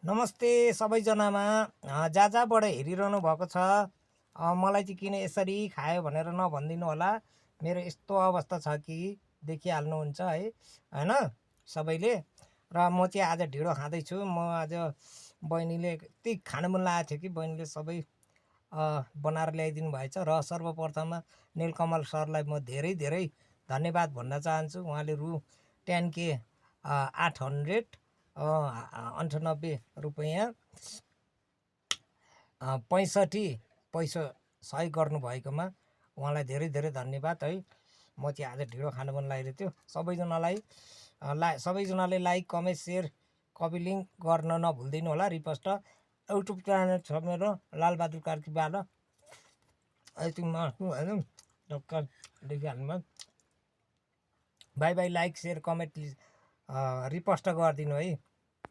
नमस्ते सबैजनामा जहाँ जहाँबाट हेरिरहनु भएको छ मलाई चाहिँ किन यसरी खायो भनेर नभनिदिनु होला। मेरो यस्तो अवस्था छ कि देखिहाल्नुहुन्छ है होइन सबैले। र म चाहिँ आज ढिँडो खाँदैछु। म आज बहिनीले यति खानु मन लागेको थियो कि बहिनीले सबै बनाएर ल्याइदिनु भएछ। र सर्वप्रथममा नीलकमल सरलाई म धेरै धेरै धन्यवाद भन्न चाहन्छु। उहाँले रु 10K 898 रुपैयाँ 65 पैसा सही गर्नुभएकोमा उहाँलाई धेरै धेरै धन्यवाद है। म चाहिँ आज ढिँडो खानु मन लागिरहेको थियो। सबैजनाले like comment share copy link गर्न नभुलिदिनु होला। रिपोस्ट युट्युब च्यानल छ मेरो लालबहादुर कार्की बाल। यतिमा होइन ढक्क देखिहाल्नुभयो। Bye bye. Like share comment repost गरिदिनु है।